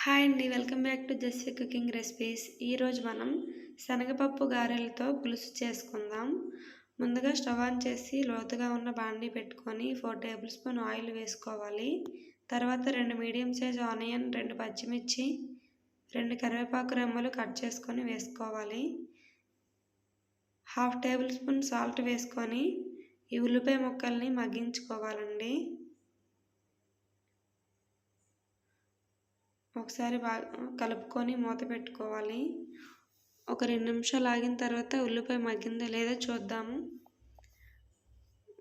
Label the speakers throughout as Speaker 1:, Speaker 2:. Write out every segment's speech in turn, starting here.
Speaker 1: Hi అండి, welcome back to Jasvi cooking recipes. ఈరోజు మనం శనగపప్పు గారెలతో పులుసు చేసుకుందాం. ముందుగా స్టవ్ ఆన్ చేసి లోతుగా ఉన్న బాండీ పెట్టుకొని 4 టేబుల్ స్పూన్ ఆయిల్ వేసుకోవాలి. తర్వాత 2 మీడియం సైజ్ ఆనియన్, 2 పచ్చిమిర్చి, 2 కరివేపాకు రెమ్మలు కట్ చేసుకొని వేసుకోవాలి. 1/2 టేబుల్ స్పూన్ సాల్ట్ వేసుకొని ఈ ఉల్లిపాయ ముక్కల్ని మగ్గించుకోవాలండి. ఒకసారి బాగా కలుపుకొని మూత పెట్టుకోవాలి. ఒక 2 నిమిషాలు ఆగిన తర్వాత ఉల్లిపాయ మగ్గిందో లేదో చూద్దాము.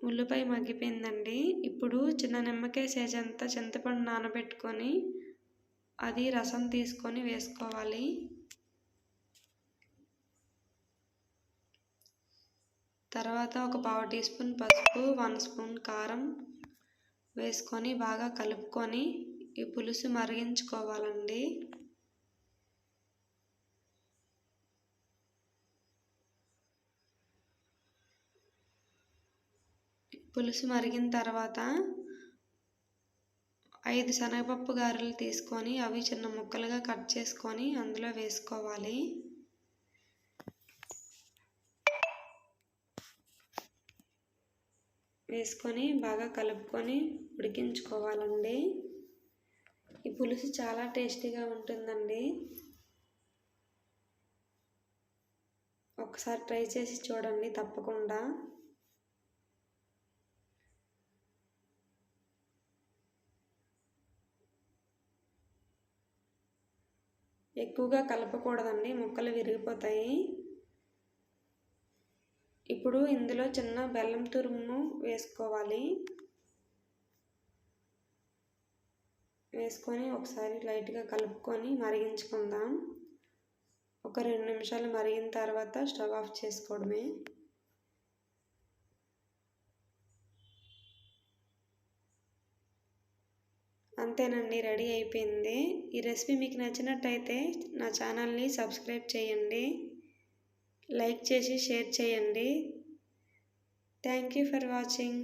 Speaker 1: ఉల్లిపాయ మగ్గిపోయిందండి. ఇప్పుడు చిన్న నిమ్మకాయ సైజ్ అంతా చింతపండు నానబెట్టుకొని అది రసం తీసుకొని వేసుకోవాలి. తర్వాత ఒక 1/2 టీ స్పూన్ పసుపు, 1 స్పూన్ కారం వేసుకొని బాగా కలుపుకొని ఈ పులుసు మరిగించుకోవాలండి. పులుసు మరిగిన తర్వాత 5 శనగపప్పు గారెలు తీసుకొని అవి చిన్న ముక్కలుగా కట్ చేసుకొని అందులో వేసుకోవాలి. వేసుకొని బాగా కలుపుకొని ఉడికించుకోవాలండి. ఈ పులుసు చాలా టేస్టీగా ఉంటుందండి. ఒకసారి ట్రై చేసి చూడండి తప్పకుండా. ఎక్కువగా కలపకూడదండి, ముక్కలు విరిగిపోతాయి. ఇప్పుడు ఇందులో చిన్న బెల్లం తురుమును వేసుకోవాలి. వేసుకొని ఒకసారి లైట్గా కలుపుకొని మరిగించుకుందాం. ఒక 2 నిమిషాలు మరిగిన తర్వాత స్టవ్ ఆఫ్ చేసుకోవడమే. అంతేనండి, రెడీ అయిపోయింది. ఈ రెసిపీ మీకు నచ్చినట్టయితే నా ఛానల్ని సబ్స్క్రైబ్ చేయండి, లైక్ చేసి షేర్ చేయండి. Thank you for watching.